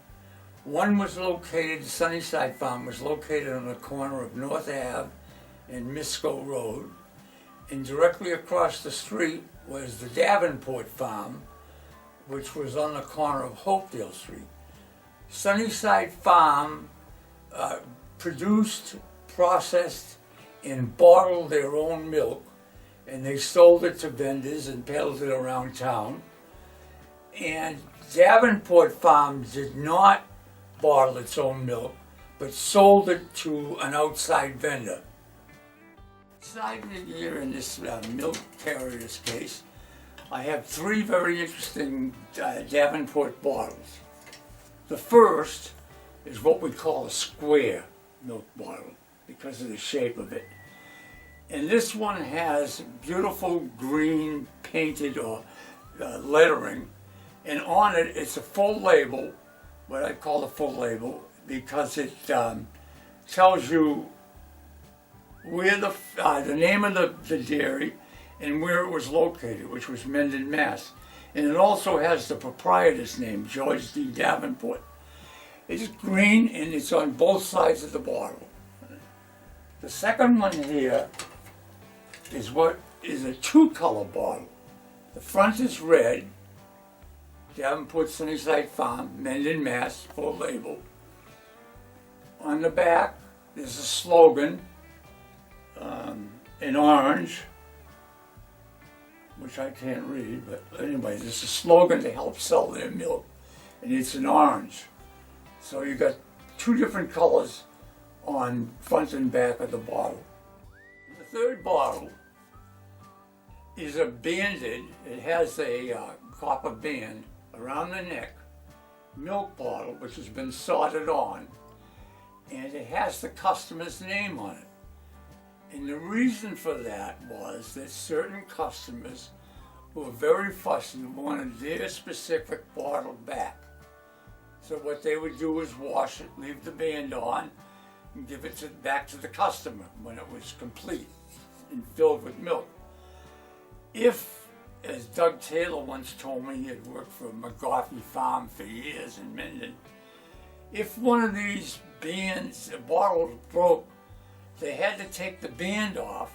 One was located, the Sunnyside Farm was located on the corner of North Ave and Misco Road, and directly across the street was the Davenport Farm, which was on the corner of Hopedale Street. Sunnyside Farm produced, processed, and bottled their own milk, and they sold it to vendors and peddled it around town. And Davenport Farm did not bottle its own milk, but sold it to an outside vendor. Inside here in this milk carrier's case, I have three very interesting Davenport bottles. The first is what we call a square milk bottle because of the shape of it. And this one has beautiful green painted or lettering, and on it it's a full label, what I call a full label, because it tells you where the name of the dairy and where it was located, which was Mendon, Mass. And it also has the proprietor's name, George D. Davenport. It's green and it's on both sides of the bottle. The second one here is what is a two-color bottle. The front is red, Davenport Sunnyside Farm, Mendon, Mass, full label. On the back, there's a slogan in orange, which I can't read, but anyway, there's a slogan to help sell their milk, and it's an orange. So you got two different colors on front and back of the bottle. The third bottle is a banded, it has a copper band around the neck, milk bottle which has been soldered on, and it has the customer's name on it. And the reason for that was that certain customers who were very fussy wanted their specific bottle back. So what they would do was wash it, leave the band on, and give it back to the customer when it was complete and filled with milk. If, as Doug Taylor once told me, he had worked for McGoffey Farm for years in Mendon, if one of these bottles broke, they had to take the band off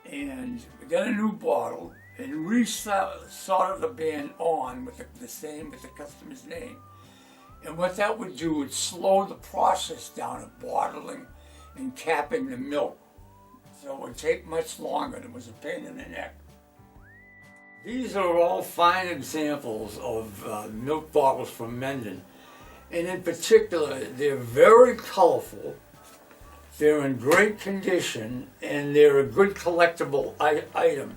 and get a new bottle and solder the band on with the customer's name. And what that would do would slow the process down of bottling and capping the milk. So it would take much longer. It was a pain in the neck. These are all fine examples of milk bottles from Mendon. And in particular, they're very colorful, they're in great condition, and they're a good collectible item.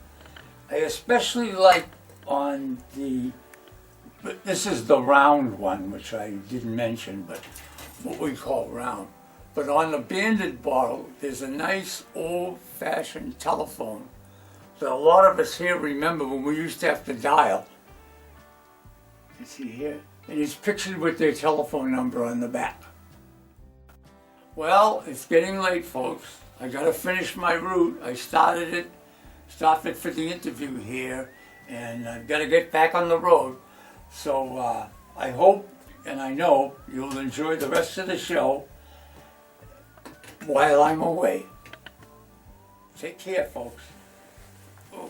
I especially like on this is the round one, which I didn't mention, but what we call round. But on the banded bottle, there's a nice old-fashioned telephone that a lot of us here remember when we used to have to dial. You see here? And it's pictured with their telephone number on the back. Well, it's getting late, folks. I gotta finish my route. I stopped for the interview here, and I've gotta get back on the road. So I hope and I know you'll enjoy the rest of the show while I'm away. Take care, folks. Oh.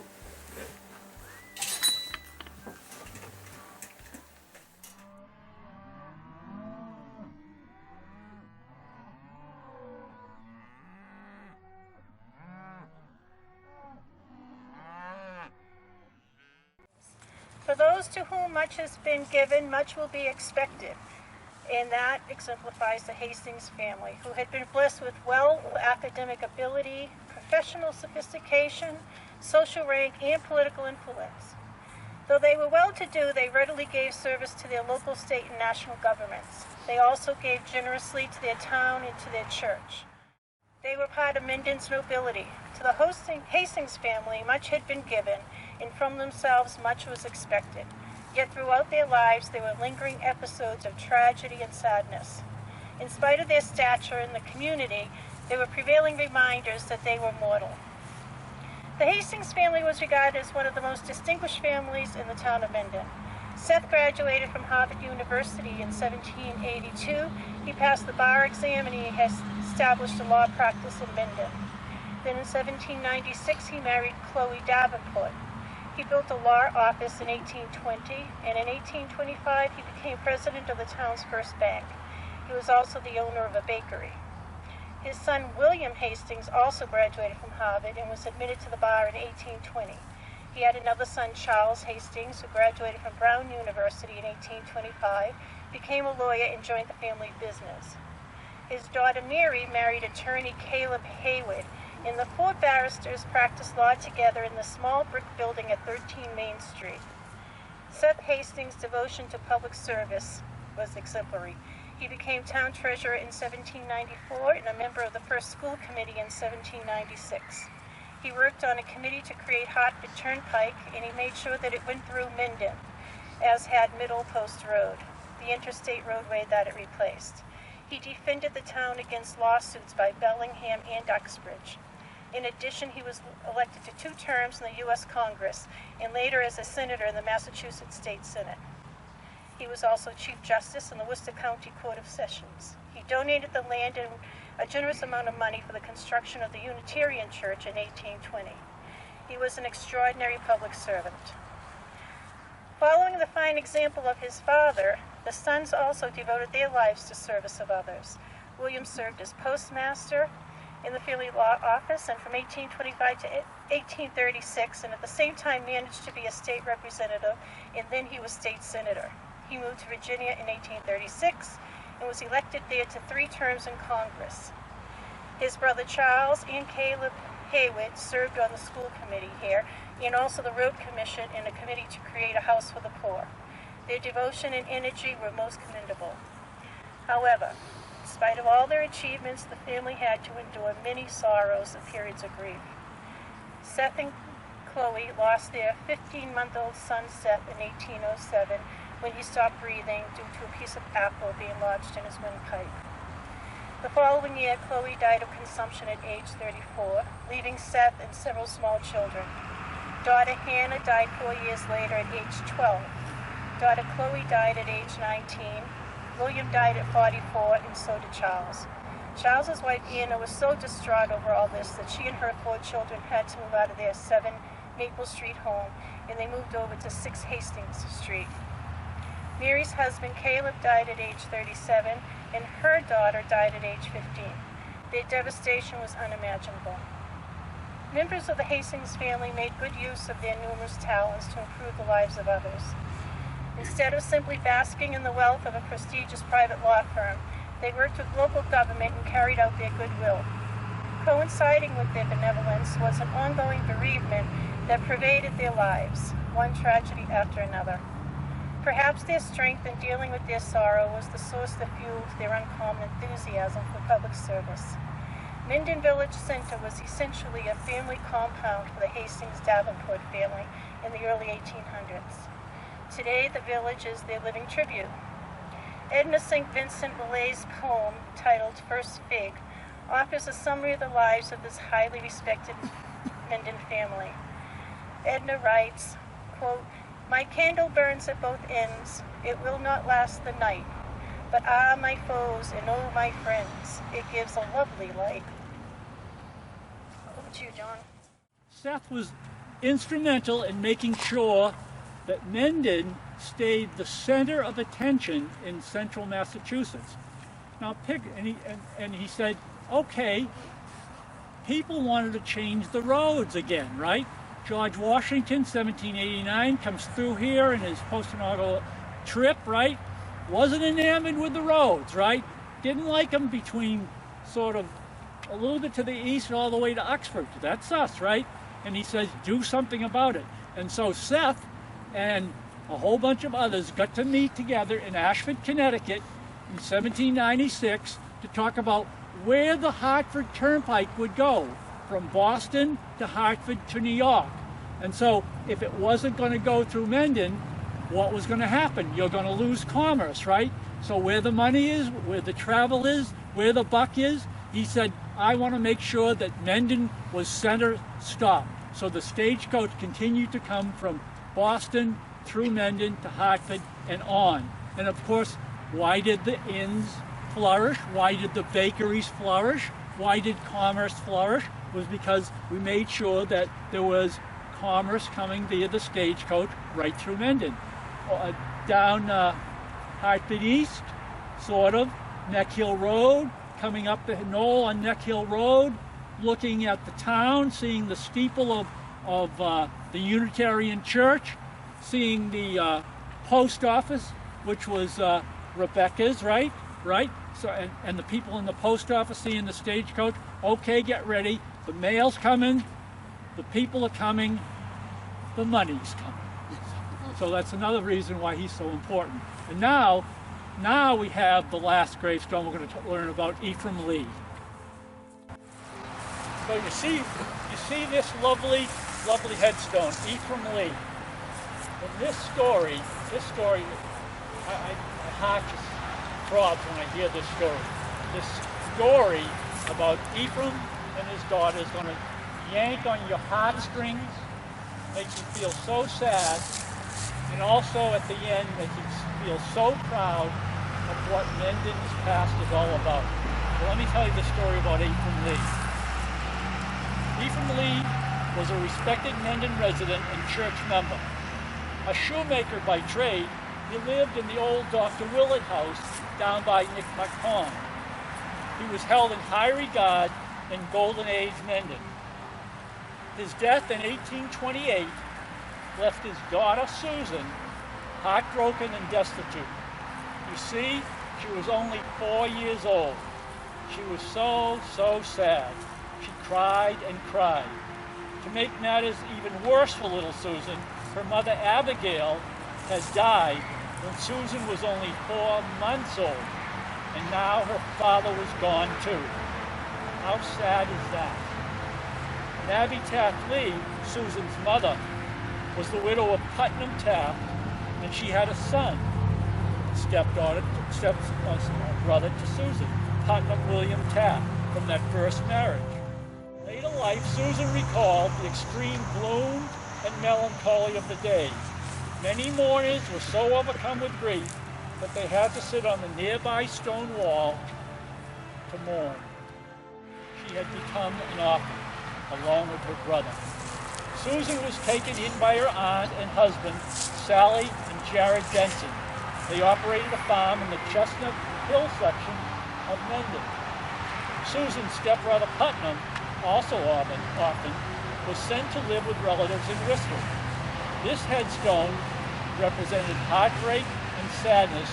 For those to whom much has been given, much will be expected. And that exemplifies the Hastings family, who had been blessed with wealth, academic ability, professional sophistication, social rank, and political influence. Though they were well-to-do, they readily gave service to their local, state, and national governments. They also gave generously to their town and to their church. They were part of Mendon's nobility. To the Hastings family, much had been given, and from themselves much was expected. Yet throughout their lives, there were lingering episodes of tragedy and sadness. In spite of their stature in the community, there were prevailing reminders that they were mortal. The Hastings family was regarded as one of the most distinguished families in the town of Mendon. Seth graduated from Harvard University in 1782. He passed the bar exam and he has established a law practice in Mendon. Then in 1796, he married Chloe Davenport. He built a law office in 1820, and in 1825 he became president of the town's first bank. He was also the owner of a bakery. His son William Hastings also graduated from Harvard and was admitted to the bar in 1820. He had another son, Charles Hastings, who graduated from Brown University in 1825, became a lawyer, and joined the family business. His daughter Mary married attorney Caleb Haywood, and the four barristers practiced law together in the small brick building at 13 Main Street. Seth Hastings' devotion to public service was exemplary. He became town treasurer in 1794 and a member of the first school committee in 1796. He worked on a committee to create Hartford Turnpike, and he made sure that it went through Mendon, as had Middle Post Road, the interstate roadway that it replaced. He defended the town against lawsuits by Bellingham and Uxbridge. In addition, he was elected to 2 terms in the U.S. Congress, and later as a senator in the Massachusetts State Senate. He was also Chief Justice in the Worcester County Court of Sessions. He donated the land and a generous amount of money for the construction of the Unitarian Church in 1820. He was an extraordinary public servant. Following the fine example of his father, the sons also devoted their lives to service of others. William served as postmaster, in the family law office, and from 1825 to 1836, and at the same time managed to be a state representative, and then he was state senator. He moved to Virginia in 1836 and was elected there to 3 terms in Congress. His brother Charles and Caleb Haywood served on the school committee here and also the road commission and a committee to create a house for the poor. Their devotion and energy were most commendable. However, in spite of all their achievements, the family had to endure many sorrows and periods of grief. Seth and Chloe lost their 15-month-old son Seth in 1807 when he stopped breathing due to a piece of apple being lodged in his windpipe. The following year, Chloe died of consumption at age 34, leaving Seth and several small children. Daughter Hannah died 4 years later at age 12. Daughter Chloe died at age 19. William died at 44, and so did Charles. Charles's wife Anna was so distraught over all this that she and her 4 children had to move out of their 7 Maple Street home, and they moved over to 6 Hastings Street. Mary's husband Caleb died at age 37, and her daughter died at age 15. Their devastation was unimaginable. Members of the Hastings family made good use of their numerous talents to improve the lives of others. Instead of simply basking in the wealth of a prestigious private law firm, they worked with local government and carried out their goodwill. Coinciding with their benevolence was an ongoing bereavement that pervaded their lives, one tragedy after another. Perhaps their strength in dealing with their sorrow was the source that fueled their uncommon enthusiasm for public service. Mendon Village Center was essentially a family compound for the Hastings Davenport family in the early 1800s. Today, the village is their living tribute. Edna St. Vincent Millay's poem, titled First Fig, offers a summary of the lives of this highly respected Mendon family. Edna writes, quote, "My candle burns at both ends, it will not last the night. But ah, my foes and oh, my friends, it gives a lovely light." Over to you, John. Seth was instrumental in making sure that Mendon stayed the center of attention in central Massachusetts. Now, he said, okay, people wanted to change the roads again, right? George Washington, 1789, comes through here in his post-inaugural trip, right? Wasn't enamored with the roads, right? Didn't like them between sort of a little bit to the east and all the way to Oxford. That's us, right? And he says, do something about it. And so Seth and a whole bunch of others got to meet together in Ashford, Connecticut in 1796 to talk about where the Hartford Turnpike would go from Boston to Hartford to New York. And so if it wasn't going to go through Mendon, what was going to happen? You're going to lose commerce, right? So where the money is, where the travel is, where the buck is, he said, I want to make sure that Mendon was center stop. So the stagecoach continued to come from Boston through Mendon to Hartford and on. And of course, why did the inns flourish? Why did the bakeries flourish? Why did commerce flourish? It was because we made sure that there was commerce coming via the stagecoach right through Mendon. Down Hartford East, sort of, Neck Hill Road, coming up the knoll on Neck Hill Road, looking at the town, seeing the steeple of the Unitarian Church, seeing the post office, which was Rebecca's, right? So, and the people in the post office seeing the stagecoach. Okay, get ready. The mail's coming. The people are coming. The money's coming. So that's another reason why he's so important. And now we have the last gravestone we're going to learn about, Ephraim Lee. So you see this lovely headstone, Ephraim Lee. And this story, my heart just throbs when I hear this story. This story about Ephraim and his daughter is going to yank on your heartstrings, make you feel so sad, and also at the end make you feel so proud of what Mendon's past is all about. So let me tell you the story about Ephraim Lee. Ephraim Lee was a respected Mendon resident and church member. A shoemaker by trade, he lived in the old Dr. Willett house down by Nick Pond. He was held in high regard in Golden Age Mendon. His death in 1828 left his daughter Susan heartbroken and destitute. You see, she was only 4 years old. She was so sad. She cried and cried. To make matters even worse for little Susan, her mother Abigail had died when Susan was only 4 months old, and now her father was gone too. How sad is that? Nabby Taft Lee, Susan's mother, was the widow of Putnam Taft, and she had a son, stepbrother to Susan, Putnam William Taft, from that first marriage. Later life, Susan recalled the extreme gloom and melancholy of the day. Many mourners were so overcome with grief that they had to sit on the nearby stone wall to mourn. She had become an orphan, along with her brother. Susan was taken in by her aunt and husband, Sally and Jared Benson. They operated a farm in the Chestnut Hill section of Mendon. Susan's stepbrother Putnam, also orphan, was sent to live with relatives in Worcester. This headstone represented heartbreak and sadness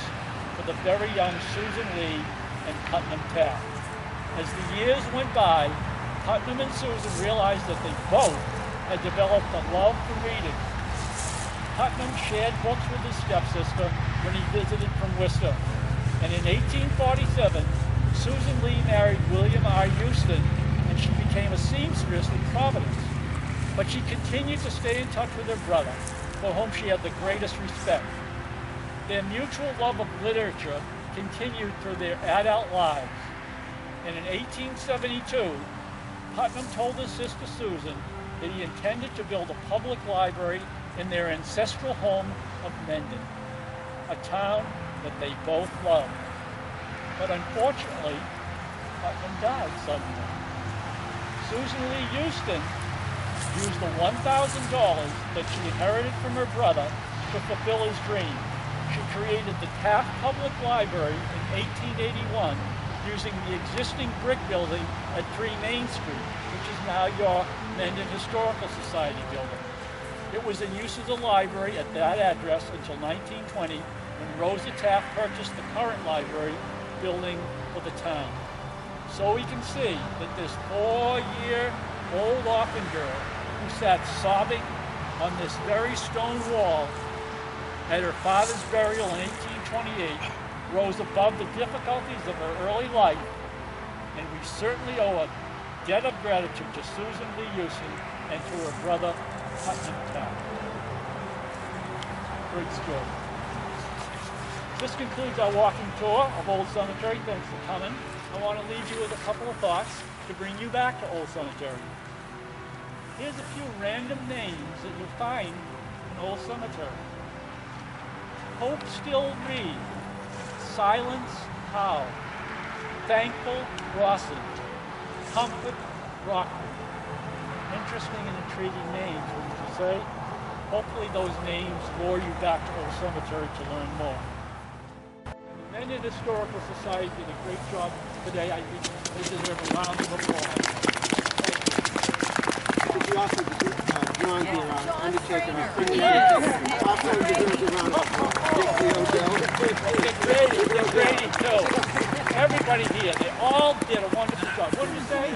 for the very young Susan Lee and Putnam Taft. As the years went by, Putnam and Susan realized that they both had developed a love for reading. Putnam shared books with his stepsister when he visited from Worcester. And in 1847, Susan Lee married William R. Houston, and she became a seamstress in Providence. But she continued to stay in touch with her brother, for whom she had the greatest respect. Their mutual love of literature continued through their adult lives. And in 1872, Putnam told his sister Susan that he intended to build a public library in their ancestral home of Mendon, a town that they both loved. But unfortunately, Putnam died suddenly. Susan Lee Houston used the $1,000 that she inherited from her brother to fulfill his dream. She created the Taft Public Library in 1881 using the existing brick building at 3 Main Street, which is now your Mendon Historical Society building. It was in use as a library at that address until 1920, when Rosa Taft purchased the current library building for the town. So we can see that this 4-year-old orphan girl who sat sobbing on this very stone wall at her father's burial in 1828 rose above the difficulties of her early life, and we certainly owe a debt of gratitude to Susan Lee Houston and to her brother, Putnam Taft. Great story. This concludes our walking tour of Old Cemetery. Thanks for coming. I want to leave you with a couple of thoughts to bring you back to Old Cemetery. Here's a few random names that you'll find in Old Cemetery. Hope Still Reed, Silence Howe, Thankful Rawson, Comfort Rockford. Interesting and intriguing names, wouldn't you say? Hopefully those names lure you back to Old Cemetery to learn more. The Mendon Historical Society did a great job today. I think they deserve a round of applause. We also John here, Undertaker. Also deserves a round of applause. They're grading too. Everybody here, they all did a wonderful job. What did you say?